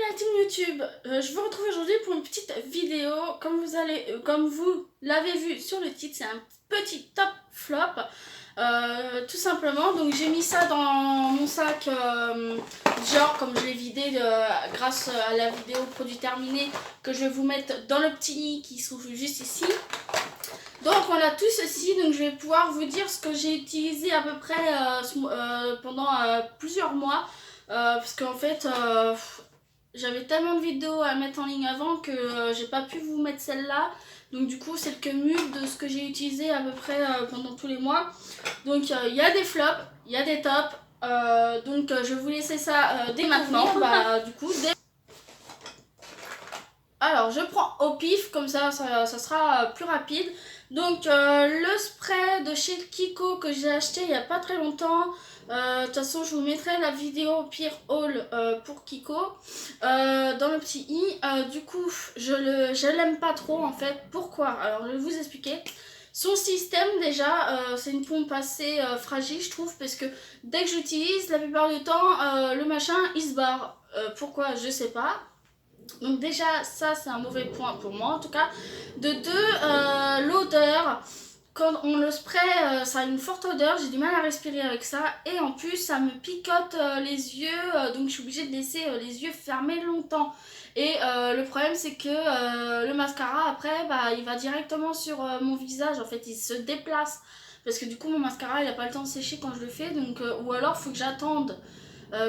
la team YouTube, je vous retrouve aujourd'hui pour une petite vidéo. Comme vous l'avez vu sur le titre, c'est un petit top flop, tout simplement. Donc j'ai mis ça dans mon sac genre comme je l'ai vidé grâce à la vidéo produit terminé que je vais vous mettre dans le petit nid qui se trouve juste ici. Donc voilà tout ceci, donc je vais pouvoir vous dire ce que j'ai utilisé à peu près pendant plusieurs mois. Parce qu'en fait j'avais tellement de vidéos à mettre en ligne avant que j'ai pas pu vous mettre celle-là. Donc du coup c'est le cumul de ce que j'ai utilisé à peu près pendant tous les mois. Donc il y a des flops, il y a des tops. Donc je vais vous laisser ça dès maintenant. Du coup alors je prends au pif, comme ça sera plus rapide. Donc le spray de chez Kiko que j'ai acheté il n'y a pas très longtemps. De toute façon je vous mettrai la vidéo pire haul pour Kiko dans le petit i. Du coup je l'aime pas trop en fait. Pourquoi? Alors je vais vous expliquer. Son système déjà c'est une pompe assez fragile je trouve, parce que dès que j'utilise la plupart du temps le machin il se barre. Pourquoi je sais pas. Donc déjà ça c'est un mauvais point pour moi en tout cas. De deux, l'odeur, quand on le spray ça a une forte odeur, j'ai du mal à respirer avec ça. Et en plus ça me picote les yeux, donc je suis obligée de laisser les yeux fermés longtemps. Et le problème c'est que le mascara après il va directement sur mon visage, en fait il se déplace. Parce que du coup mon mascara il n'a pas le temps de sécher quand je le fais, donc, ou alors il faut que j'attende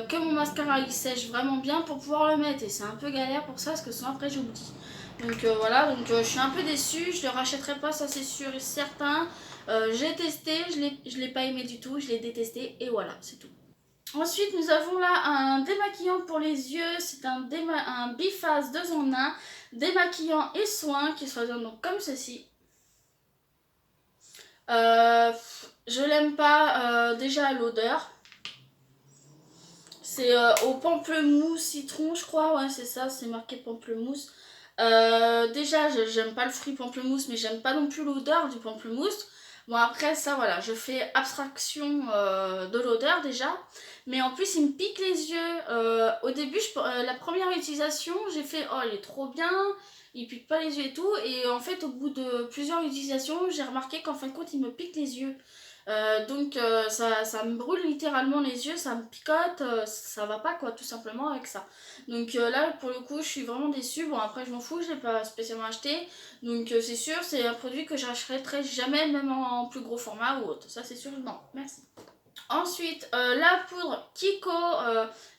que mon mascara il sèche vraiment bien pour pouvoir le mettre, et c'est un peu galère pour ça parce que sinon après j'oublie. Donc voilà, donc je suis un peu déçue, je le rachèterai pas, ça c'est sûr et certain. J'ai testé, je l'ai pas aimé du tout, je l'ai détesté et voilà, c'est tout. Ensuite nous avons là un démaquillant pour les yeux, c'est un biphase 2 en 1, démaquillant et soin qui se présente donc comme ceci. Je l'aime pas, déjà l'odeur. C'est au pamplemousse citron, je crois. Ouais, c'est ça, c'est marqué pamplemousse. Déjà, j'aime pas le fruit pamplemousse, mais j'aime pas non plus l'odeur du pamplemousse. Bon, après, ça, voilà, je fais abstraction de l'odeur déjà. Mais en plus, il me pique les yeux. Au début, la première utilisation, j'ai fait « Oh, il est trop bien !» Il pique pas les yeux et tout. Et en fait, au bout de plusieurs utilisations, j'ai remarqué qu'en fin de compte, il me pique les yeux. Donc ça me brûle littéralement les yeux, ça me picote, ça va pas quoi tout simplement avec ça. Donc là pour le coup je suis vraiment déçue. Bon après je m'en fous, je l'ai pas spécialement acheté. Donc c'est sûr, c'est un produit que j'achèterai jamais, même en plus gros format ou autre. Ça c'est sûr, non, merci. Ensuite la poudre Kiko,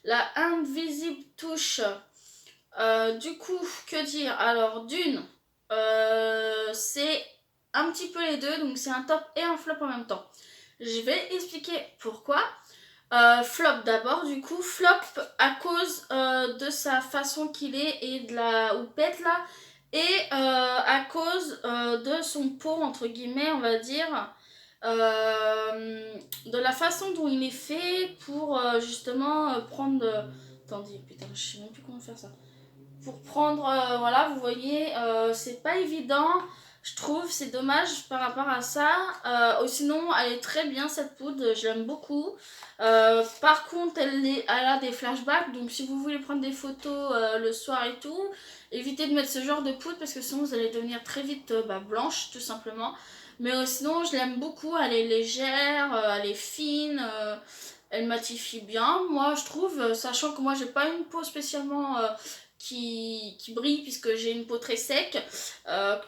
la Invisible Touch. Du coup que dire? Alors d'une c'est un petit peu les deux, donc c'est un top et un flop en même temps. Je vais expliquer pourquoi. Flop d'abord, du coup, flop à cause de sa façon qu'il est et de la houppette là, et à cause de son pot, entre guillemets, on va dire, de la façon dont il est fait pour justement prendre. Attendez, putain, je sais même plus comment faire ça. Pour prendre, voilà, vous voyez, c'est pas évident. Je trouve, c'est dommage par rapport à ça. Sinon, elle est très bien cette poudre, j'aime beaucoup. Par contre, elle a des flashbacks, donc si vous voulez prendre des photos le soir et tout, évitez de mettre ce genre de poudre parce que sinon vous allez devenir très vite blanche, tout simplement. Mais sinon, je l'aime beaucoup, elle est légère, elle est fine, elle matifie bien, moi je trouve, sachant que moi j'ai pas une peau spécialement qui brille puisque j'ai une peau très sec,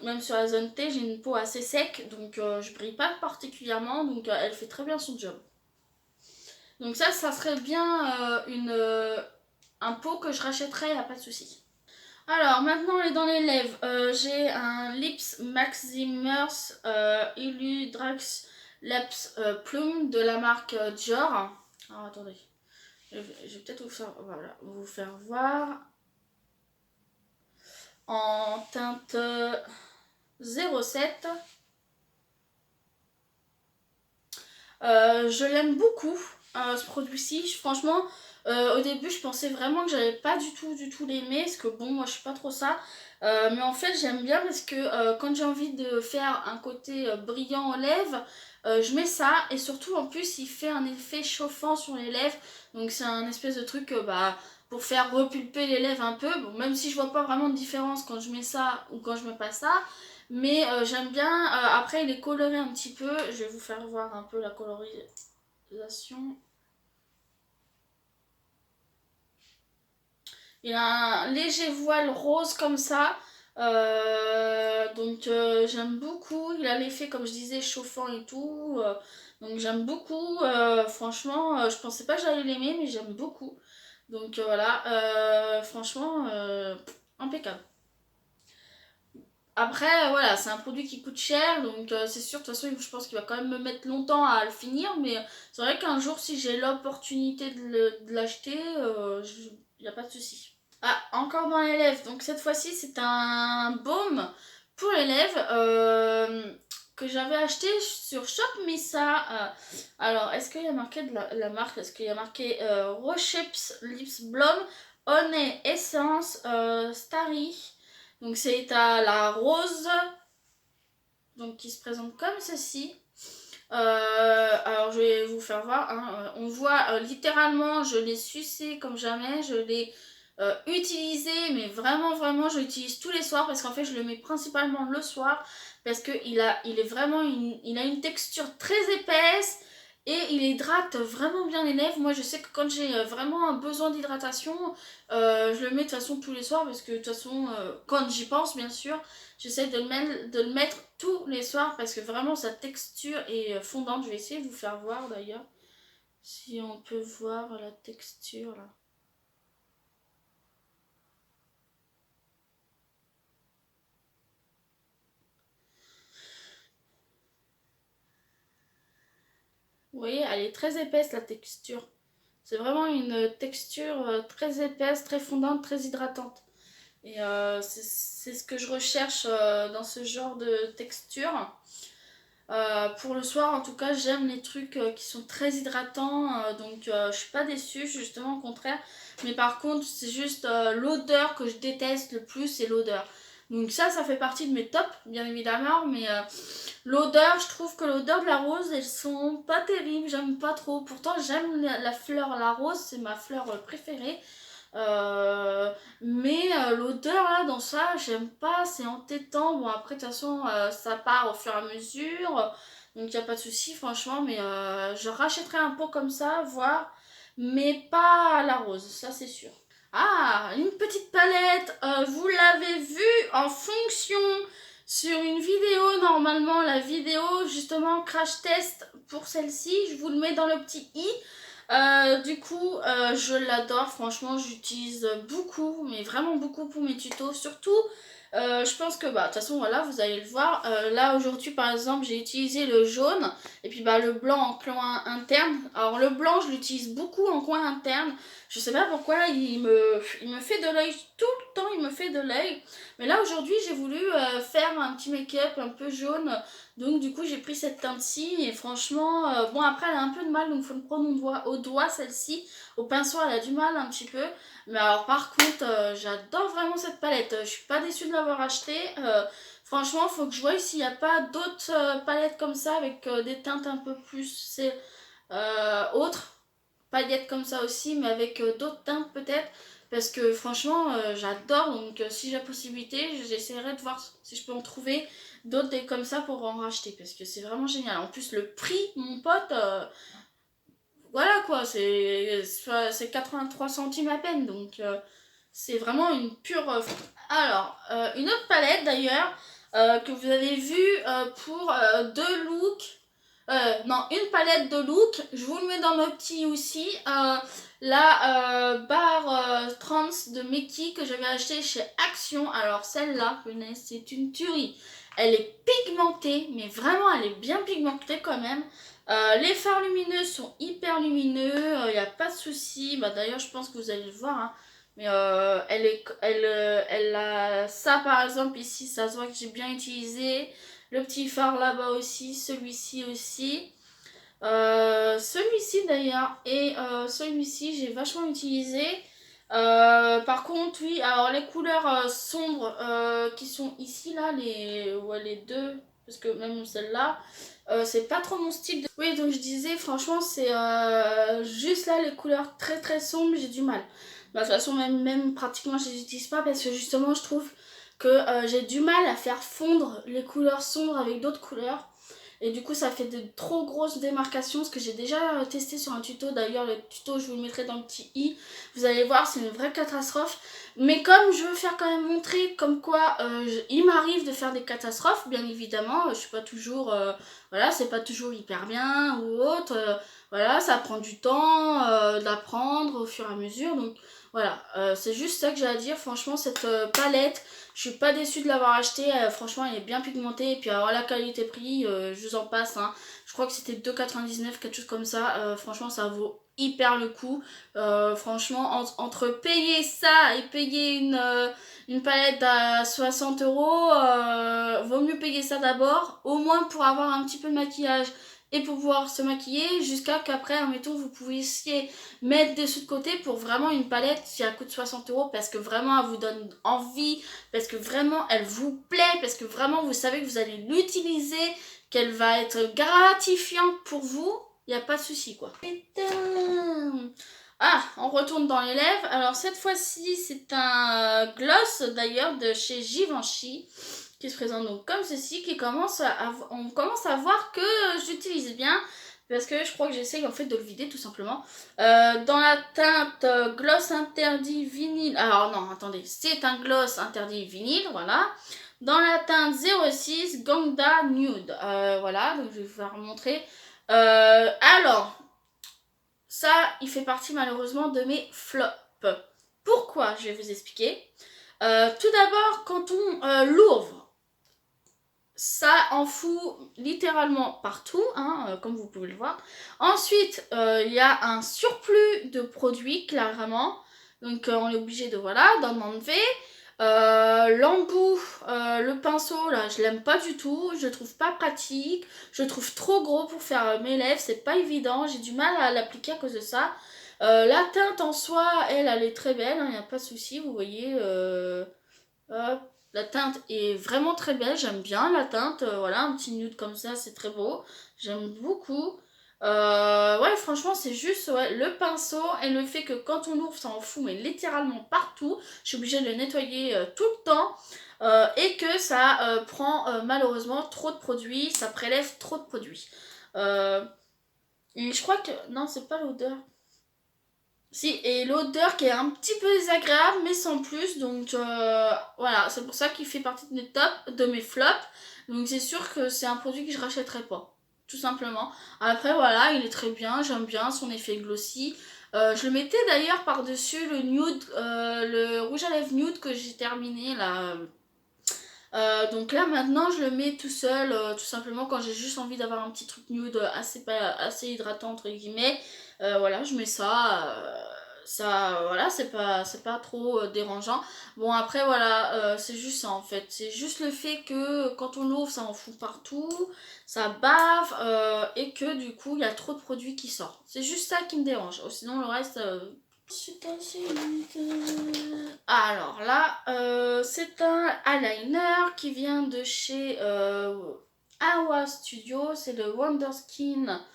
même sur la zone T j'ai une peau assez sec, donc je brille pas particulièrement, donc elle fait très bien son job. Donc ça serait bien un pot que je rachèterais, y a pas de souci. Alors maintenant on est dans les lèvres, j'ai un Lips Maximers Illudrax Lips Plume de la marque Dior. Alors attendez, je vais peut-être vous faire voir. En teinte 07. Je l'aime beaucoup ce produit-ci. Franchement, au début je pensais vraiment que j'allais pas du tout l'aimer, parce que bon, moi je suis pas trop ça. Mais en fait j'aime bien parce que quand j'ai envie de faire un côté brillant aux lèvres, je mets ça, et surtout en plus il fait un effet chauffant sur les lèvres. Donc c'est un espèce de truc pour faire repulper les lèvres un peu. Bon, même si je vois pas vraiment de différence quand je mets ça ou quand je mets pas ça. Mais j'aime bien. Après, il est coloré un petit peu. Je vais vous faire voir un peu la colorisation. Il a un léger voile rose comme ça. Donc j'aime beaucoup. Il a l'effet, comme je disais, chauffant et tout. Donc j'aime beaucoup. Franchement, je pensais pas que j'allais l'aimer, mais j'aime beaucoup. Donc voilà. Franchement, impeccable. Après, voilà, c'est un produit qui coûte cher, donc c'est sûr, de toute façon, je pense qu'il va quand même me mettre longtemps à le finir, mais c'est vrai qu'un jour, si j'ai l'opportunité de l'acheter, il n'y a pas de souci. Ah, encore dans les lèvres, donc cette fois-ci, c'est un baume pour les lèvres que j'avais acheté sur Shopmissa. Alors, est-ce qu'il y a marqué de la marque? Est-ce qu'il y a marqué Rocheps Lips Balm Honey Essence Starry? Donc c'est à la rose, donc qui se présente comme ceci. Alors je vais vous faire voir, hein. On voit littéralement, je l'ai sucé comme jamais, je l'ai utilisé, mais vraiment je l'utilise tous les soirs parce qu'en fait je le mets principalement le soir parce que il a une texture très épaisse. Et il hydrate vraiment bien les lèvres. Moi je sais que quand j'ai vraiment un besoin d'hydratation, je le mets de toute façon tous les soirs parce que de toute façon, quand j'y pense bien sûr, j'essaie de le mettre tous les soirs parce que vraiment sa texture est fondante. Je vais essayer de vous faire voir d'ailleurs si on peut voir la texture là. Vous voyez, elle est très épaisse la texture. C'est vraiment une texture très épaisse, très fondante, très hydratante. Et c'est ce que je recherche dans ce genre de texture. Pour le soir, en tout cas, j'aime les trucs qui sont très hydratants. Donc, je suis pas déçue, justement, au contraire. Mais par contre, c'est juste l'odeur que je déteste le plus, c'est l'odeur. Donc ça fait partie de mes tops, bien évidemment. Mais l'odeur, je trouve que l'odeur de la rose, elles sont pas terribles. J'aime pas trop. Pourtant, j'aime la fleur, la rose, c'est ma fleur préférée. Mais l'odeur là dans ça j'aime pas, c'est entêtant. Bon après de toute façon ça part au fur et à mesure, donc il n'y a pas de souci franchement, mais je rachèterai un pot comme ça, voir, mais pas à la rose, ça c'est sûr. Ah, une petite palette, vous l'avez vu en fonction sur une vidéo, normalement la vidéo justement crash test pour celle-ci, je vous le mets dans le petit i. Du coup, je l'adore, franchement, j'utilise beaucoup, mais vraiment beaucoup pour mes tutos, surtout, je pense que, bah, de toute façon, voilà, vous allez le voir, là, aujourd'hui, par exemple, j'ai utilisé le jaune, et puis, bah, le blanc en coin interne. Alors, le blanc, je l'utilise beaucoup en coin interne, je sais pas pourquoi, il me fait de l'œil, tout le temps, il me fait de l'œil, mais là, aujourd'hui, j'ai voulu faire un petit make-up un peu jaune. Donc du coup j'ai pris cette teinte-ci et franchement, bon après elle a un peu de mal donc il faut le prendre au doigt celle-ci. Au pinceau elle a du mal un petit peu. Mais alors par contre j'adore vraiment cette palette. Je suis pas déçue de l'avoir achetée. Franchement il faut que je voie s'il n'y a pas d'autres palettes comme ça avec des teintes un peu plus autres. Paillettes comme ça aussi mais avec d'autres teintes peut-être. Parce que franchement j'adore donc si j'ai la possibilité j'essaierai de voir si je peux en trouver d'autres comme ça pour en racheter parce que c'est vraiment génial. En plus le prix mon pote, voilà quoi, c'est 83 centimes à peine donc c'est vraiment une pure alors une autre palette d'ailleurs que vous avez vu pour deux looks, non une palette de looks, je vous le mets dans nos petits aussi, la barre trans de Mickey que j'avais acheté chez Action. Alors celle-là, c'est une tuerie. Elle est pigmentée, mais vraiment elle est bien pigmentée quand même. Les fards lumineux sont hyper lumineux, il n'y a pas de souci. Bah, d'ailleurs je pense que vous allez le voir, hein. Mais elle a ça par exemple ici, ça se voit que j'ai bien utilisé. Le petit phare là-bas aussi, celui-ci aussi. Celui-ci d'ailleurs et celui-ci j'ai vachement utilisé. Par contre oui, alors les couleurs sombres qui sont ici là, les deux, parce que même celle-là, c'est pas trop mon style. Oui donc je disais franchement c'est juste là les couleurs très très sombres, j'ai du mal. Bah, de toute façon, même pratiquement, je les utilise pas parce que justement, je trouve que j'ai du mal à faire fondre les couleurs sombres avec d'autres couleurs. Et du coup, ça fait de trop grosses démarcations, ce que j'ai déjà testé sur un tuto. D'ailleurs, le tuto, je vous le mettrai dans le petit i. Vous allez voir, c'est une vraie catastrophe. Mais comme je veux faire quand même montrer comme quoi il m'arrive de faire des catastrophes, bien évidemment, je suis pas toujours, voilà, c'est pas toujours hyper bien ou autre. Voilà, ça prend du temps d'apprendre au fur et à mesure. Donc voilà, c'est juste ça que j'ai à dire. Franchement, cette palette, je suis pas déçue de l'avoir achetée. Franchement, elle est bien pigmentée. Et puis alors la qualité-prix, je vous en passe. Hein. Je crois que c'était 2,99, quelque chose comme ça. Franchement, ça vaut hyper le coup. Franchement, entre payer ça et payer une palette à 60 euros, vaut mieux payer ça d'abord. Au moins pour avoir un petit peu de maquillage et pour pouvoir se maquiller jusqu'à qu'après, admettons, vous puissiez mettre des sous de côté pour vraiment une palette si elle coûte 60 euros parce que vraiment elle vous donne envie, parce que vraiment elle vous plaît, parce que vraiment vous savez que vous allez l'utiliser, qu'elle va être gratifiante pour vous, il n'y a pas de souci quoi. Ah, on retourne dans les lèvres. Alors cette fois-ci, c'est un gloss d'ailleurs de chez Givenchy qui se présente donc comme ceci, on commence à voir que j'utilise bien parce que je crois que j'essaye en fait de le vider tout simplement. Dans la teinte gloss interdit vinyle. Alors non, attendez, c'est un gloss interdit vinyle, voilà. Dans la teinte 06 Gangda Nude. Voilà, donc je vais vous remontrer. Alors, ça, il fait partie malheureusement de mes flops. Pourquoi? Je vais vous expliquer. Tout d'abord, quand on l'ouvre, ça en fout littéralement partout, hein, comme vous pouvez le voir. Ensuite, il y a un surplus de produits, clairement. Donc, on est obligé de, voilà, d'en enlever. L'embout, le pinceau, là, je l'aime pas du tout. Je trouve pas pratique. Je trouve trop gros pour faire mes lèvres. C'est pas évident. J'ai du mal à l'appliquer à cause de ça. La teinte en soi, elle est très belle. Il n'y a pas de souci. Vous voyez... hop. La teinte est vraiment très belle, j'aime bien la teinte, voilà, un petit nude comme ça, c'est très beau, j'aime beaucoup. Ouais, franchement, c'est juste ouais, le pinceau et le fait que quand on l'ouvre, ça en fout, mais littéralement partout. Je suis obligée de le nettoyer tout le temps et que ça prend malheureusement trop de produits, ça prélève trop de produits. Et je crois que... Non, c'est pas l'odeur. Si, et l'odeur qui est un petit peu désagréable, mais sans plus. Donc voilà, c'est pour ça qu'il fait partie de mes tops, de mes flops. Donc c'est sûr que c'est un produit que je rachèterai pas. Tout simplement. Après voilà, il est très bien, j'aime bien son effet glossy. Je le mettais d'ailleurs par-dessus le nude, le rouge à lèvres nude que j'ai terminé là. Donc là maintenant je le mets tout seul, tout simplement quand j'ai juste envie d'avoir un petit truc nude assez hydratant entre guillemets. Voilà, je mets ça, ça voilà, c'est pas trop dérangeant. Bon après voilà, c'est juste ça en fait, c'est juste le fait que quand on l'ouvre ça en fout partout, ça bave et que du coup il y a trop de produits qui sortent. C'est juste ça qui me dérange, sinon le reste... Alors là, c'est un eyeliner qui vient de chez Awa Studio. C'est le Wonder Skin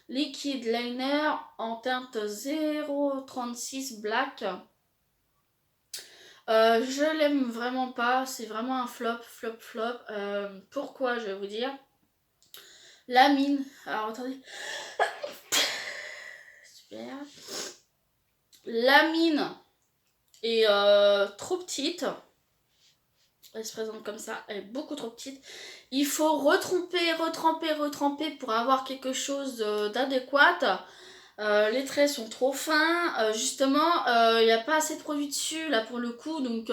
Liquid Liner en teinte 036 Black. Je l'aime vraiment pas. C'est vraiment un flop. Pourquoi? Je vais vous dire. La mine. Alors attendez. Super. La mine est trop petite. Elle se présente comme ça, elle est beaucoup trop petite. Il faut retremper pour avoir quelque chose d'adéquat. Les traits sont trop fins. Justement, il n'y a pas assez de produit dessus là pour le coup. Donc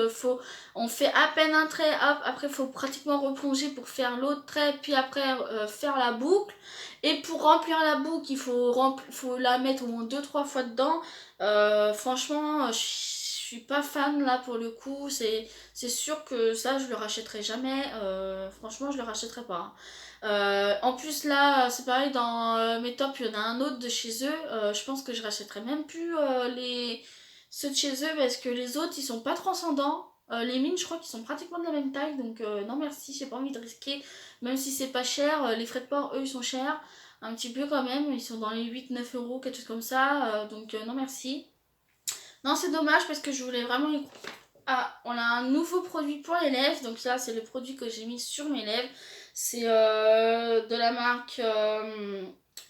on fait à peine un trait, hop, après il faut pratiquement replonger pour faire l'autre trait, puis après faire la boucle. Et pour remplir la boucle, il faut la mettre au moins 2-3 fois dedans. Franchement, je suis pas fan là pour le coup. C'est sûr que ça, je le rachèterai jamais. Franchement, je le rachèterai pas. En plus là, c'est pareil, dans mes tops, il y en a un autre de chez eux. Je pense que je rachèterai même plus ceux de chez eux parce que les autres, ils sont pas transcendants. Les mines, je crois qu'ils sont pratiquement de la même taille. Donc non merci, j'ai pas envie de risquer. Même si c'est pas cher, les frais de port, eux, ils sont chers. Un petit peu quand même, ils sont dans les 8-9 euros, quelque chose comme ça. Donc non merci. Non, c'est dommage parce que je voulais vraiment... Ah, on a un nouveau produit pour les lèvres. Donc là, c'est le produit que j'ai mis sur mes lèvres. C'est de la marque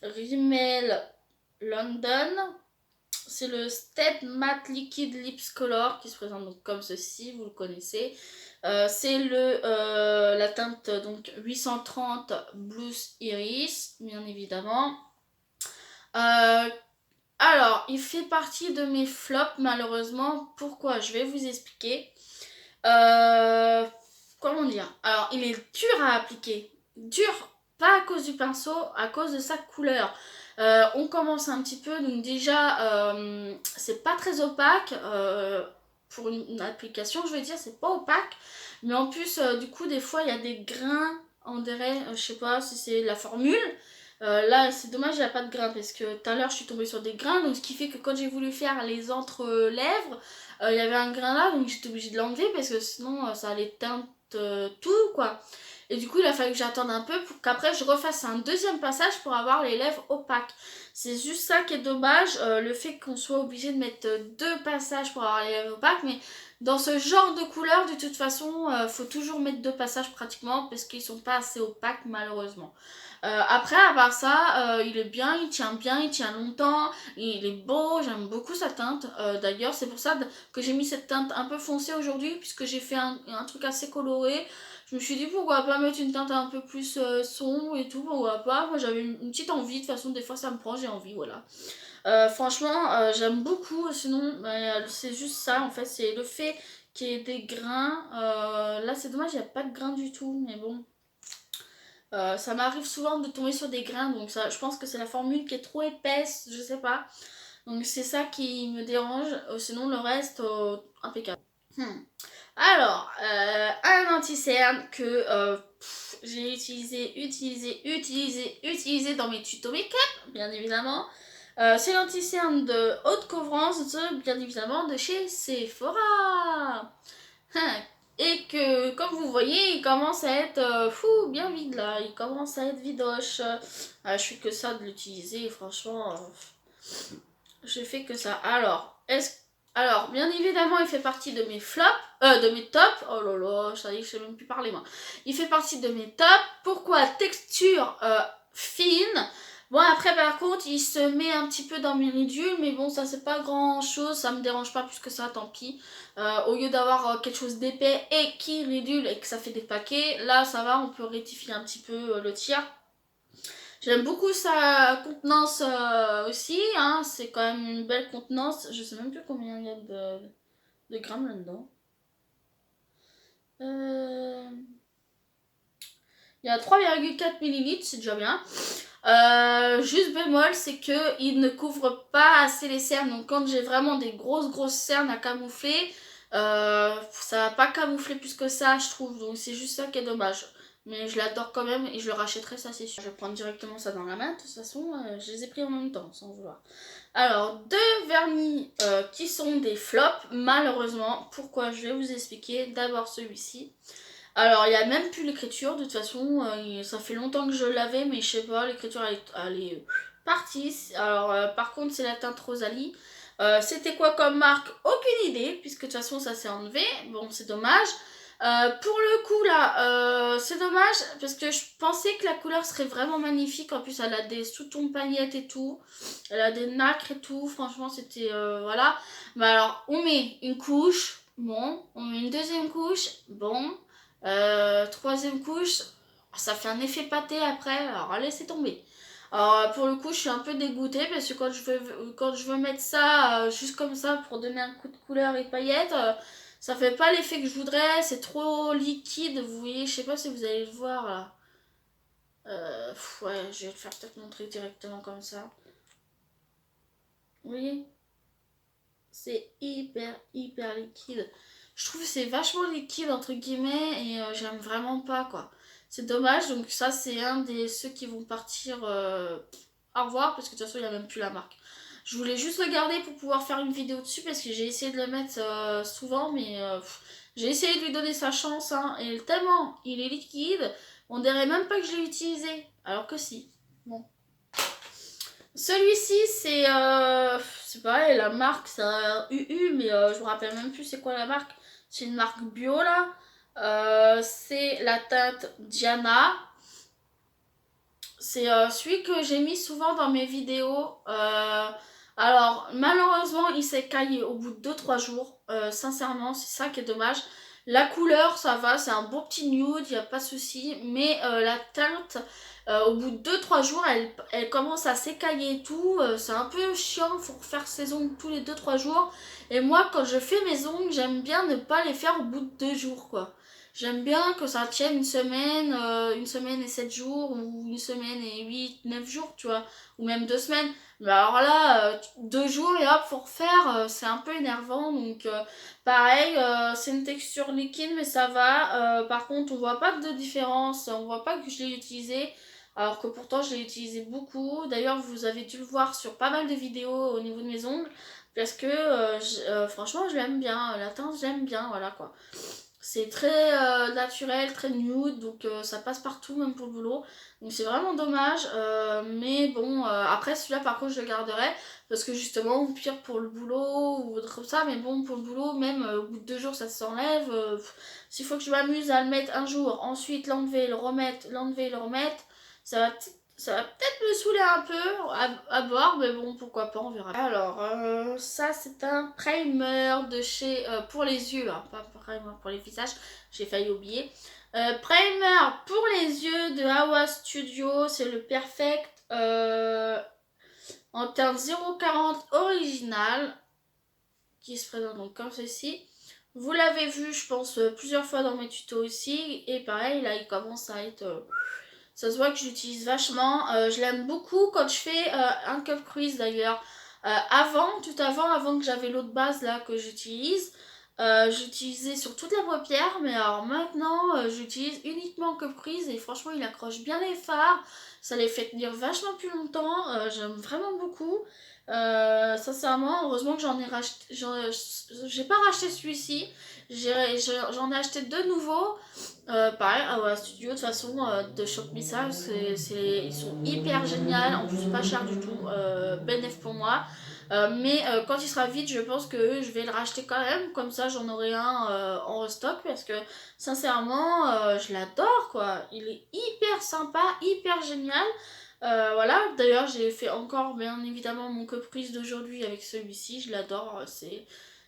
Rimmel London. C'est le Step Matte Liquid Lips Color qui se présente donc comme ceci, vous le connaissez. C'est la teinte donc 830 Blues Iris, bien évidemment. Alors, il fait partie de mes flops malheureusement. Pourquoi? Je vais vous expliquer. Comment dire? Alors, il est dur à appliquer. Dur, pas à cause du pinceau, à cause de sa couleur. On commence un petit peu, donc déjà, c'est pas très opaque. Pour une application, je veux dire, c'est pas opaque. Mais en plus, du coup, des fois, il y a des grains, on dirait, je sais pas si c'est la formule. Là, c'est dommage, il n'y a pas de grains parce que tout à l'heure, je suis tombée sur des grains. Donc, ce qui fait que quand j'ai voulu faire les entre-lèvres, il y avait un grain là, donc j'étais obligée de l'enlever parce que sinon, ça allait teindre tout, quoi. Et du coup, il a fallu que j'attende un peu pour qu'après, je refasse un deuxième passage pour avoir les lèvres opaques. C'est juste ça qui est dommage, le fait qu'on soit obligé de mettre deux passages pour avoir les lèvres opaques. Mais dans ce genre de couleur, de toute façon, faut toujours mettre deux passages pratiquement parce qu'ils sont pas assez opaques, malheureusement. Après, à part ça, il est bien, il tient longtemps, il est beau, j'aime beaucoup sa teinte. D'ailleurs, c'est pour ça que j'ai mis cette teinte un peu foncée aujourd'hui, puisque j'ai fait un truc assez coloré. Je me suis dit pourquoi pas mettre une teinte un peu plus sombre et tout, pourquoi pas. Moi j'avais une petite envie, de toute façon, des fois ça me prend, j'ai envie, voilà. Franchement, j'aime beaucoup, sinon, c'est juste ça en fait, c'est le fait qu'il y ait des grains. Là, c'est dommage, il n'y a pas de grains du tout, mais bon. Ça m'arrive souvent de tomber sur des grains, donc ça, je pense que c'est la formule qui est trop épaisse, je sais pas. Donc c'est ça qui me dérange, sinon le reste, impeccable. Alors, un anti-cerne que j'ai utilisé dans mes tutos make-up, bien évidemment. C'est l'anti-cerne de haute couvrance, bien évidemment, de chez Sephora. Et que, comme vous voyez, il commence à être bien vide là. Il commence à être vidoche. Je fais que ça de l'utiliser, franchement. Je fais que ça. Alors, bien évidemment, il fait partie de mes flops, de mes tops. Oh là là, ça y est, je sais même plus parler moi. Il fait partie de mes tops. Pourquoi? Texture fine. Bon, après, par contre, il se met un petit peu dans mes ridules, mais bon, ça, c'est pas grand chose, ça me dérange pas plus que ça, tant pis. Au lieu d'avoir quelque chose d'épais et qui ridule et que ça fait des paquets, là, ça va, on peut rectifier un petit peu le tir. J'aime beaucoup sa contenance aussi, hein, c'est quand même une belle contenance. Je sais même plus combien il y a de grammes là-dedans. Il y a 3,4 millilitres, c'est déjà bien. Juste bémol, c'est que il ne couvre pas assez les cernes. Donc quand j'ai vraiment des grosses cernes à camoufler, ça va pas camoufler plus que ça, je trouve. Donc c'est juste ça qui est dommage. Mais je l'adore quand même et je le rachèterai, ça c'est sûr. Je vais prendre directement ça dans la main. De toute façon, je les ai pris en même temps, sans vouloir. Alors, deux vernis qui sont des flops, malheureusement. Pourquoi? Je vais vous expliquer. D'abord celui-ci. Alors, il n'y a même plus l'écriture, de toute façon, ça fait longtemps que je l'avais, mais je sais pas, l'écriture elle est partie. Alors, par contre, c'est la teinte Rosalie. C'était quoi comme marque? Aucune idée, puisque de toute façon, ça s'est enlevé. Bon, c'est dommage. Pour le coup, là, c'est dommage, parce que je pensais que la couleur serait vraiment magnifique. En plus, elle a des sous-tons paillettes et tout. Elle a des nacres et tout. Franchement, c'était... voilà. Mais alors, on met une couche. Bon. On met une deuxième couche. Bon. Troisième couche, ça fait un effet pâté après, alors laissez tomber. Alors pour le coup, je suis un peu dégoûtée parce que quand je veux mettre ça juste comme ça pour donner un coup de couleur et de paillettes, ça fait pas l'effet que je voudrais, c'est trop liquide, vous voyez, je sais pas si vous allez le voir là. Ouais, je vais le faire peut-être montrer directement comme ça. Vous voyez? C'est hyper liquide. Je trouve que c'est vachement liquide entre guillemets et j'aime vraiment pas quoi. C'est dommage, donc ça c'est un des ceux qui vont partir au revoir parce que de toute façon il n'y a même plus la marque. Je voulais juste le garder pour pouvoir faire une vidéo dessus parce que j'ai essayé de le mettre souvent mais j'ai essayé de lui donner sa chance hein, et tellement il est liquide, on dirait même pas que je l'ai utilisé alors que si. Bon. Celui-ci, c'est pareil, la marque c'est un UU, mais je me rappelle même plus c'est quoi la marque. C'est une marque bio là. C'est la teinte Diana. C'est celui que j'ai mis souvent dans mes vidéos. Alors, malheureusement, il s'est caillé au bout de 2-3 jours. Sincèrement, c'est ça qui est dommage. La couleur, ça va, c'est un beau petit nude, il n'y a pas de souci. Mais la teinte, au bout de 2-3 jours, elle commence à s'écailler et tout. C'est un peu chiant, il faut refaire ses ongles tous les 2-3 jours. Et moi, quand je fais mes ongles, j'aime bien ne pas les faire au bout de 2 jours, quoi. J'aime bien que ça tienne une semaine et 7 jours, ou une semaine et 8-9 jours, tu vois, ou même 2 semaines. Mais alors là, 2 jours et hop, faut refaire, c'est un peu énervant. Donc, pareil, c'est une texture liquide, mais ça va. Par contre, on voit pas de différence, on voit pas que je l'ai utilisé, alors que pourtant, je l'ai utilisé beaucoup. D'ailleurs, vous avez dû le voir sur pas mal de vidéos au niveau de mes ongles, parce que franchement, je l'aime bien, la teinte, j'aime bien, voilà quoi. C'est très naturel, très nude, donc ça passe partout, même pour le boulot. Donc c'est vraiment dommage, mais bon, après celui-là par contre je le garderai, parce que justement, au pire pour le boulot, ou autre comme ça, mais bon, pour le boulot, même au bout de 2 jours ça s'enlève. S'il faut que je m'amuse à le mettre un jour, ensuite l'enlever, le remettre, l'enlever, le remettre, ça va ça va peut-être me saouler un peu à bord, mais bon, pourquoi pas, on verra. Alors, ça c'est un primer de chez, pour les yeux, hein, pas primer pour les visages, j'ai failli oublier. Primer pour les yeux de Awa Studio, c'est le Perfect en teinte 040 original, qui se présente donc comme ceci. Vous l'avez vu, je pense, plusieurs fois dans mes tutos aussi, et pareil, là il commence à être... ça se voit que je l'utilise vachement. Je l'aime beaucoup quand je fais un cup crease d'ailleurs. Tout avant que j'avais l'autre base là que j'utilise, j'utilisais sur toute la paupière. Mais alors maintenant, j'utilise uniquement cup crease et franchement, il accroche bien les fards. Ça les fait tenir vachement plus longtemps. J'aime vraiment beaucoup. Sincèrement, heureusement que j'en ai racheté. J'ai pas racheté celui-ci. J'en ai acheté 2 nouveaux. Pareil, Awa Studio, de toute façon, de Shop Missile, ils sont hyper géniaux, en plus pas cher du tout, bénéf pour moi. Mais quand il sera vide, je pense que je vais le racheter quand même, comme ça j'en aurai un en restock, parce que sincèrement, je l'adore quoi. Il est hyper sympa, hyper génial. Voilà, d'ailleurs j'ai fait encore bien évidemment mon caprice d'aujourd'hui avec celui-ci, je l'adore,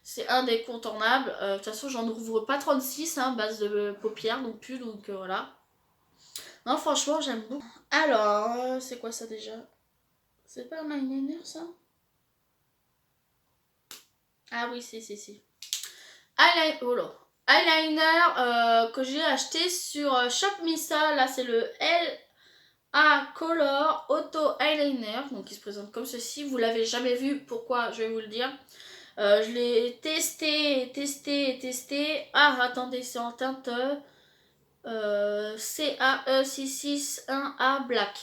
c'est indécontournable. De toute façon, j'en ouvre pas 36, hein, base de paupières non plus, donc voilà. Non, franchement, j'aime beaucoup. Alors, c'est quoi ça déjà? C'est pas un eyeliner ça? Ah oui, si. Eyeliner que j'ai acheté sur Shop Missa, là c'est le LA Color Auto Eyeliner, donc il se présente comme ceci. Vous l'avez jamais vu, pourquoi? Je vais vous le dire. Je l'ai testé. Ah, attendez, c'est en teinte CAE661A Black.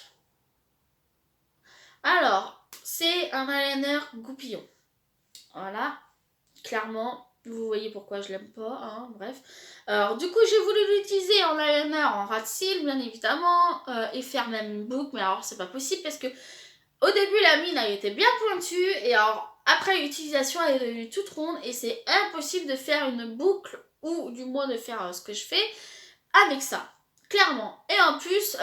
Alors, c'est un eyeliner goupillon. Voilà, clairement, vous voyez pourquoi je l'aime pas, hein, bref. Alors, du coup, j'ai voulu l'utiliser en eyeliner en ras de cils, bien évidemment, et faire même une boucle, mais alors, c'est pas possible parce que au début, la mine, elle était bien pointue, et alors, après l'utilisation, elle est devenue toute ronde, et c'est impossible de faire une boucle, ou du moins de faire ce que je fais, avec ça, clairement. Et en plus,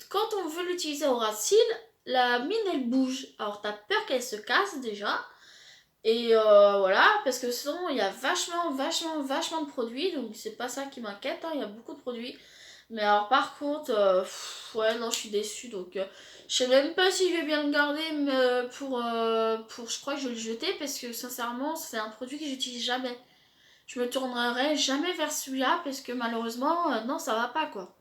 quand on veut l'utiliser au ras de cils, la mine, elle bouge. Alors, t'as peur qu'elle se casse, déjà, et voilà, parce que sinon, il y a vachement de produits, donc c'est pas ça qui m'inquiète, hein, il y a beaucoup de produits. Mais alors par contre, ouais non je suis déçue, donc je sais même pas si je vais bien le garder mais je crois que je vais le jeter parce que sincèrement c'est un produit que j'utilise jamais. Je me tournerai jamais vers celui-là parce que malheureusement non ça va pas quoi.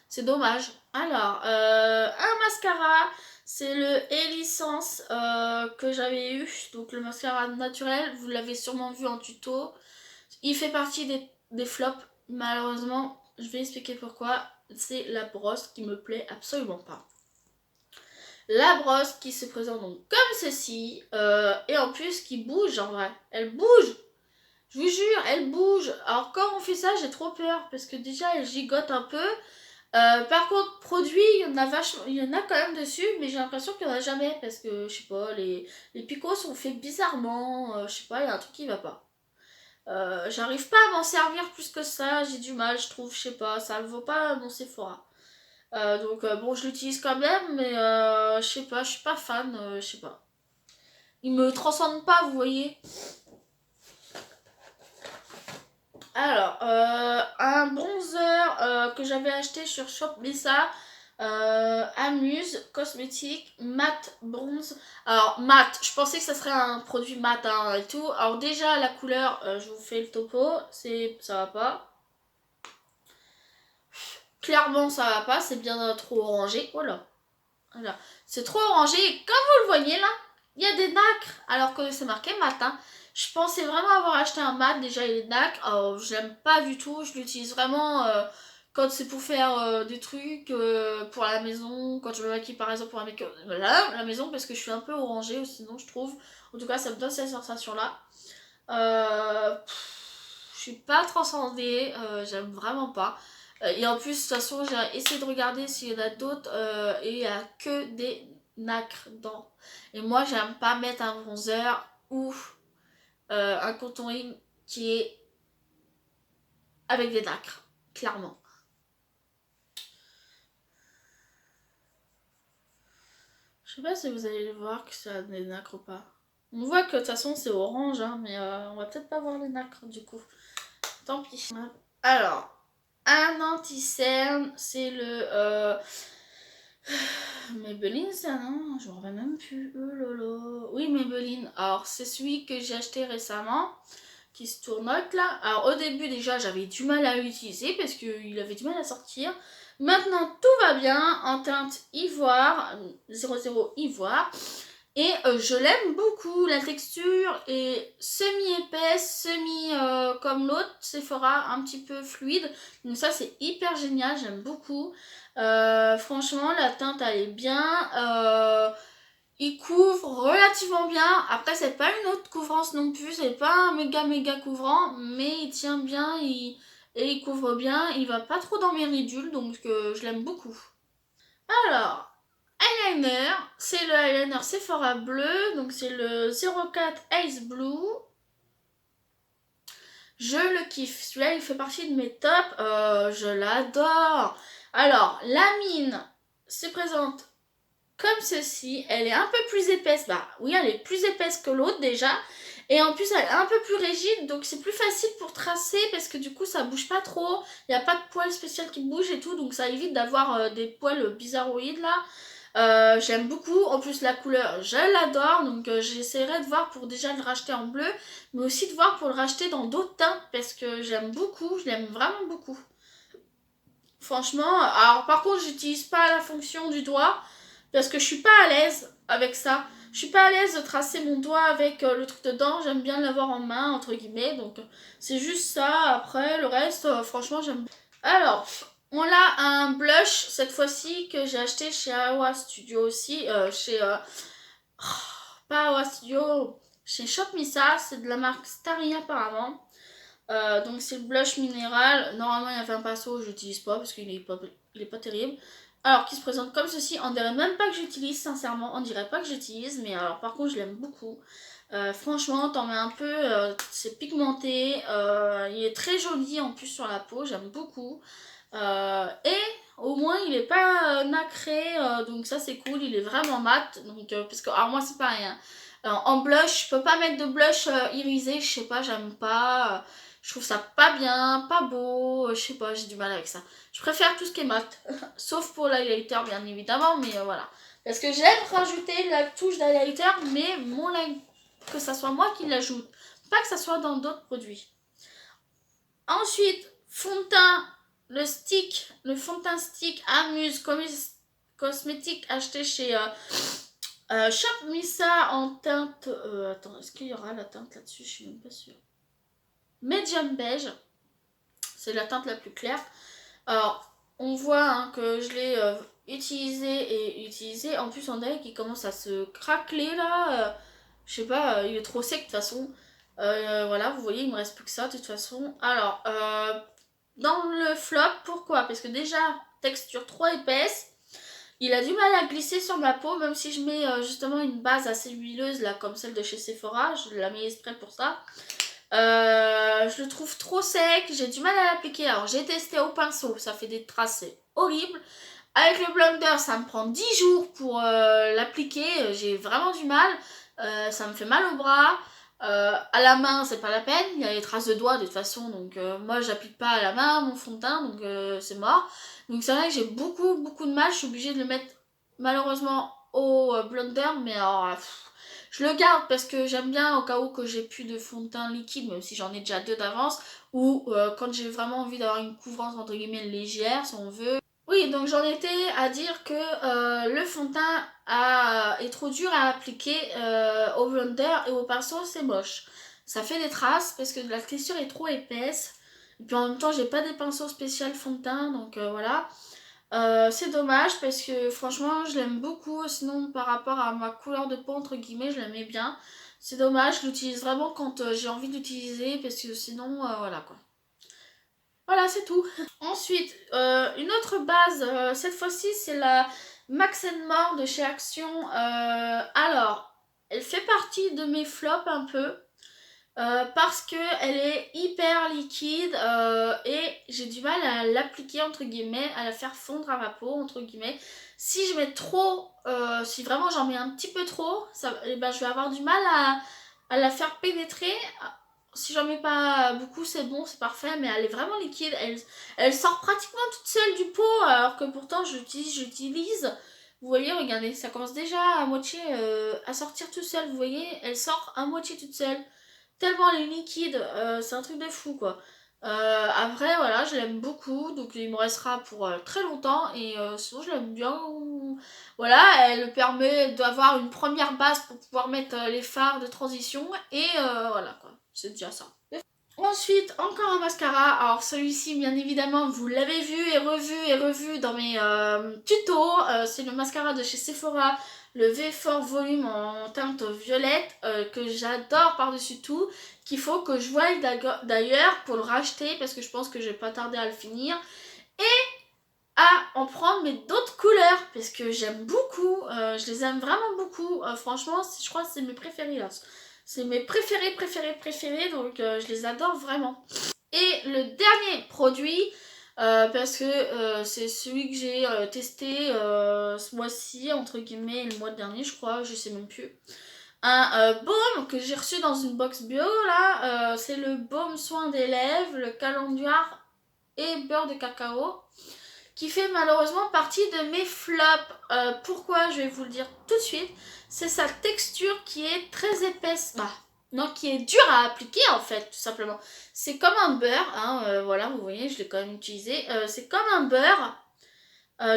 C'est dommage. Alors, un mascara, c'est le Essence que j'avais eu, donc le mascara naturel, vous l'avez sûrement vu en tuto. Il fait partie des flops, malheureusement. Je vais expliquer pourquoi. C'est la brosse qui me plaît absolument pas. La brosse qui se présente donc comme ceci. Et en plus qui bouge en vrai. Elle bouge. Je vous jure, elle bouge. Alors quand on fait ça, j'ai trop peur. Parce que déjà, elle gigote un peu. Par contre, produits, il y en a quand même dessus, mais j'ai l'impression qu'il n'y en a jamais parce que, je sais pas, les picots sont faits bizarrement, je sais pas, il y a un truc qui va pas. J'arrive pas à m'en servir plus que ça, j'ai du mal, je trouve, je sais pas, ça ne vaut pas mon Sephora. Donc bon, je l'utilise quand même, mais je sais pas, je suis pas fan, je sais pas. Il me transcende pas, vous voyez. Alors, un bronzer que j'avais acheté sur Shop Lisa, Amuse Cosmétique Matte Bronze. Alors, matte, je pensais que ça serait un produit mat hein, et tout. Alors, déjà, la couleur, je vous fais le topo, ça va pas. Clairement, ça va pas, c'est bien trop orangé. Voilà. Voilà. C'est trop orangé et comme vous le voyez là, il y a des nacres alors que c'est marqué mat. Hein. Je pensais vraiment avoir acheté un mat, déjà il est nacre. Alors, j'aime pas du tout, je l'utilise vraiment quand c'est pour faire des trucs pour la maison, quand je me maquille par exemple pour la maison parce que je suis un peu orangée sinon je trouve. En tout cas, ça me donne cette sensation là. Je suis pas transcendée, j'aime vraiment pas. Et en plus, de toute façon, j'ai essayé de regarder s'il y en a d'autres et il y a que des nacres dedans. Et moi, j'aime pas mettre un bronzer ou un contouring qui est avec des nacres, clairement. Je sais pas si vous allez voir que ça a des nacres ou pas. On voit que de toute façon c'est orange, hein, mais on va peut-être pas voir les nacres du coup. Tant pis. Alors, un anti-cerne, c'est le Maybelline, ça non? Je m'en rappelle même plus. Oh lolo. Oui, Maybelline. Alors, c'est celui que j'ai acheté récemment, qui se tournote là. Alors, au début, déjà, j'avais du mal à l'utiliser parce qu'il avait du mal à sortir. Maintenant, tout va bien en teinte ivoire, 00 ivoire. Et je l'aime beaucoup, la texture est semi-épaisse, semi comme l'autre, Sephora, un petit peu fluide. Donc ça c'est hyper génial, j'aime beaucoup. Franchement la teinte elle est bien, il couvre relativement bien. Après c'est pas une haute couvrance non plus, c'est pas un méga couvrant, mais il tient bien et il couvre bien. Il va pas trop dans mes ridules donc je l'aime beaucoup. Alors, eyeliner, c'est le eyeliner Sephora bleu, donc c'est le 04 Ice Blue. Je le kiffe, celui-là il fait partie de mes tops, je l'adore. Alors, la mine se présente comme ceci, elle est un peu plus épaisse, bah oui elle est plus épaisse que l'autre déjà. Et en plus elle est un peu plus rigide, donc c'est plus facile pour tracer parce que du coup ça bouge pas trop. Il n'y a pas de poils spécial qui bougent et tout, donc ça évite d'avoir des poils bizarroïdes là. J'aime beaucoup, en plus la couleur je l'adore, donc j'essaierai de voir pour déjà le racheter en bleu, mais aussi de voir pour le racheter dans d'autres teintes parce que j'aime beaucoup, je l'aime vraiment beaucoup. Franchement, alors par contre j'utilise pas la fonction du doigt parce que je suis pas à l'aise avec ça. Je suis pas à l'aise de tracer mon doigt avec le truc dedans, j'aime bien l'avoir en main entre guillemets, donc c'est juste ça. Après le reste, franchement j'aime. Alors, on a un blush cette fois-ci que j'ai acheté chez Awa Studio aussi, pas Awa Studio, chez Shop Missa, c'est de la marque Starry apparemment. Donc c'est le blush minéral. Normalement il y avait un pinceau, je l'utilise pas parce qu'il est pas terrible. Alors qui se présente comme ceci, on dirait même pas que j'utilise sincèrement, on dirait pas que j'utilise, mais alors par contre je l'aime beaucoup. Franchement t'en mets un peu, c'est pigmenté, il est très joli en plus sur la peau, j'aime beaucoup. Et au moins il est pas nacré, donc ça c'est cool, il est vraiment mat. Donc parce que alors moi c'est pareil. Hein. En blush, je peux pas mettre de blush irisé, je sais pas, j'aime pas. Je trouve ça pas bien, pas beau, je sais pas, j'ai du mal avec ça. Je préfère tout ce qui est mat, sauf pour l'highlighter bien évidemment, mais voilà. Parce que j'aime rajouter la touche d'highlighter, mais que ça soit moi qui l'ajoute, pas que ça soit dans d'autres produits. Ensuite, fond de teint, le fond de teint stick Amuse Cosmétique acheté chez Shop Missa en teinte. Attends, est-ce qu'il y aura la teinte là-dessus? Je suis même pas sûre. Medium beige, c'est la teinte la plus claire. Alors, on voit hein, que je l'ai utilisé. En plus, on dirait qu'il commence à se craqueler là. Je sais pas, il est trop sec de toute façon. Voilà, vous voyez, il me reste plus que ça de toute façon. Alors, dans le flop. Pourquoi? Parce que déjà, texture trop épaisse. Il a du mal à glisser sur ma peau, même si je mets justement une base assez huileuse, là, comme celle de chez Sephora. Je la mets exprès pour ça. Je le trouve trop sec, j'ai du mal à l'appliquer. Alors j'ai testé au pinceau, ça fait des traces, c'est horrible. Avec le blender, ça me prend 10 jours pour l'appliquer, j'ai vraiment du mal. Ça me fait mal au bras. À la main, c'est pas la peine, il y a les traces de doigts de toute façon, donc moi j'applique pas à la main mon fond de teint, donc c'est mort. Donc c'est vrai que j'ai beaucoup de mal, je suis obligée de le mettre malheureusement au blender, mais alors je le garde parce que j'aime bien au cas où que j'ai plus de fond de teint liquide, même si j'en ai déjà 2 d'avance, ou quand j'ai vraiment envie d'avoir une couvrance entre guillemets légère, si on veut. Oui, donc j'en étais à dire que le fond de teint est trop dur à appliquer au blender et au pinceau, c'est moche. Ça fait des traces parce que la texture est trop épaisse. Et puis en même temps, j'ai pas des pinceaux spéciaux fond de teint, donc voilà. C'est dommage parce que franchement je l'aime beaucoup, sinon par rapport à ma couleur de peau entre guillemets je l'aimais bien. C'est dommage, je l'utilise vraiment quand j'ai envie d'utiliser parce que sinon voilà quoi. Voilà c'est tout. Ensuite une autre base, cette fois-ci c'est la Max More de chez Action. Alors elle fait partie de mes flops un peu. Parce que elle est hyper liquide et j'ai du mal à l'appliquer entre guillemets, à la faire fondre à ma peau entre guillemets. Si je mets trop, si vraiment j'en mets un petit peu trop, ça, eh ben, je vais avoir du mal à la faire pénétrer. Si j'en mets pas beaucoup, c'est bon, c'est parfait, mais elle est vraiment liquide. Elle sort pratiquement toute seule du pot, alors que pourtant j'utilise. Vous voyez, regardez, ça commence déjà à moitié à sortir tout seul. Vous voyez, elle sort à moitié toute seule. Tellement elle est liquide, c'est un truc de fou quoi. Après voilà, je l'aime beaucoup, donc il me restera pour très longtemps et sinon je l'aime bien. Voilà, elle permet d'avoir une première base pour pouvoir mettre les fards de transition et voilà quoi, c'est déjà ça. Ensuite, encore un mascara. Alors celui-ci, bien évidemment, vous l'avez vu et revu dans mes tutos. C'est le mascara de chez Sephora, le V4 Volume en teinte violette, que j'adore par-dessus tout, qu'il faut que je voie d'ailleurs pour le racheter, parce que je pense que je vais pas tarder à le finir. Et à en prendre mais d'autres couleurs, parce que j'aime beaucoup, je les aime vraiment beaucoup. Franchement, je crois que c'est mes préférés là. C'est mes préférés, donc je les adore vraiment. Et le dernier produit, parce que c'est celui que j'ai testé ce mois-ci, entre guillemets, le mois dernier, je crois, je sais même plus. Un baume que j'ai reçu dans une box bio, là, c'est le baume soin des lèvres, le calenduar et beurre de cacao, qui fait malheureusement partie de mes flops. Pourquoi? Je vais vous le dire tout de suite. C'est sa texture qui est très épaisse. Bah, non, qui est dure à appliquer en fait, tout simplement. C'est comme un beurre, hein, voilà, vous voyez, je l'ai quand même utilisé. C'est comme un beurre.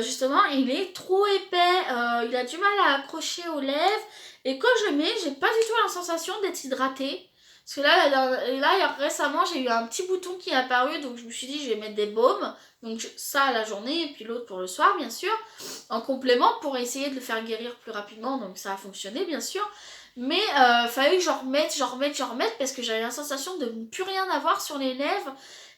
Justement, il est trop épais, il a du mal à accrocher aux lèvres. Et quand je le mets, j'ai pas du tout la sensation d'être hydratée. Parce que là récemment, j'ai eu un petit bouton qui est apparu, donc je me suis dit, je vais mettre des baumes. Donc ça à la journée, et puis l'autre pour le soir, bien sûr. En complément, pour essayer de le faire guérir plus rapidement, donc ça a fonctionné, bien sûr. Mais fallait que j'en remette, parce que j'avais la sensation de ne plus rien avoir sur les lèvres.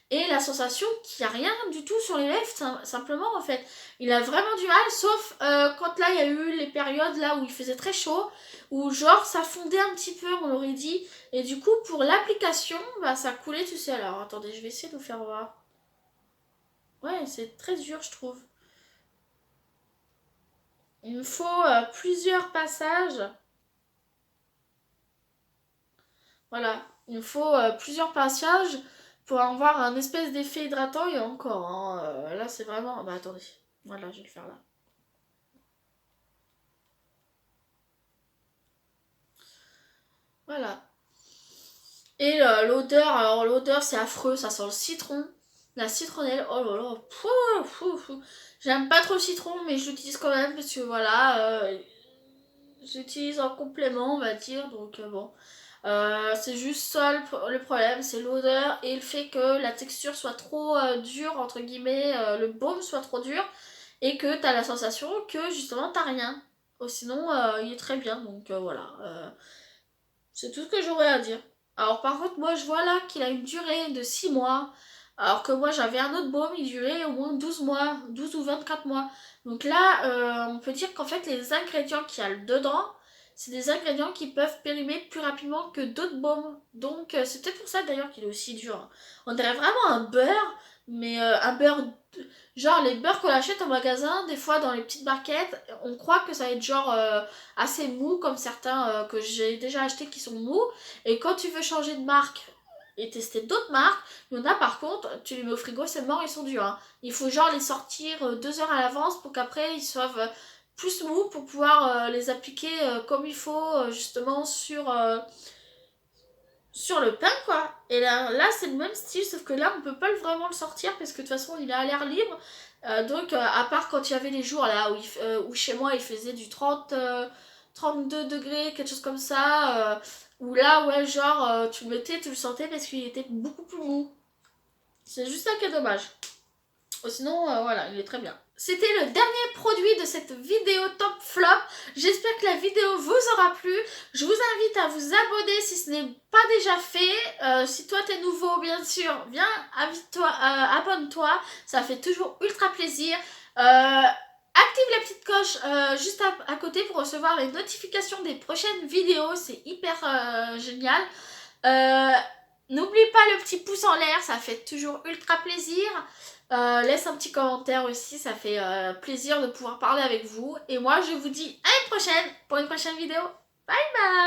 Et la sensation qu'il n'y a rien du tout sur les lèvres, simplement en fait. Il a vraiment du mal, sauf quand là il y a eu les périodes là où il faisait très chaud, où genre ça fondait un petit peu, on aurait dit. Et du coup pour l'application, bah ça coulait tout seul. Alors attendez, je vais essayer de vous faire voir. Ouais, c'est très dur je trouve. Il me faut plusieurs passages. Voilà, il me faut plusieurs passages pour avoir un espèce d'effet hydratant et encore. Hein, là c'est vraiment... Bah attendez, voilà, je vais le faire là. Voilà. Et l'odeur, alors l'odeur c'est affreux, ça sent le citron, la citronnelle, oh là là, j'aime pas trop le citron mais je l'utilise quand même parce que voilà, j'utilise en complément on va dire, donc bon. C'est juste ça le problème, c'est l'odeur et le fait que la texture soit trop dure, entre guillemets, le baume soit trop dur et que t'as la sensation que justement t'as rien. Sinon il est très bien, donc voilà. C'est tout ce que j'aurais à dire. Alors par contre, moi je vois là qu'il a une durée de 6 mois. Alors que moi j'avais un autre baume, il durait au moins 12 mois, 12 ou 24 mois. Donc là, on peut dire qu'en fait les ingrédients qu'il y a dedans, c'est des ingrédients qui peuvent périmer plus rapidement que d'autres baumes. Donc c'est peut-être pour ça d'ailleurs qu'il est aussi dur, hein. On dirait vraiment un beurre, mais un beurre... Genre les beurres qu'on achète au magasin, des fois dans les petites barquettes, on croit que ça va être genre assez mou, comme certains que j'ai déjà achetés qui sont mous. Et quand tu veux changer de marque et tester d'autres marques, il y en a par contre, tu les mets au frigo, c'est mort, ils sont durs, hein. Il faut genre les sortir 2 heures à l'avance pour qu'après ils soient plus mous pour pouvoir les appliquer comme il faut justement sur le pain quoi. Et là c'est le même style, sauf que là on peut pas vraiment le sortir parce que de toute façon il est à l'air libre. Donc à part quand il y avait les jours là où chez moi il faisait du 32 degrés, quelque chose comme ça, où là ouais genre tu le mettais, tu le sentais parce qu'il était beaucoup plus mou. C'est juste ça qui est dommage. Sinon, voilà, il est très bien. C'était le dernier produit de cette vidéo top flop. J'espère que la vidéo vous aura plu. Je vous invite à vous abonner si ce n'est pas déjà fait. Si toi t'es nouveau, bien sûr, viens, abonne-toi. Ça fait toujours ultra plaisir. Active la petite cloche juste à côté pour recevoir les notifications des prochaines vidéos. C'est hyper génial. N'oublie pas le petit pouce en l'air, ça fait toujours ultra plaisir. Laisse un petit commentaire aussi, ça fait plaisir de pouvoir parler avec vous. Et moi, je vous dis à une prochaine pour une prochaine vidéo. Bye bye!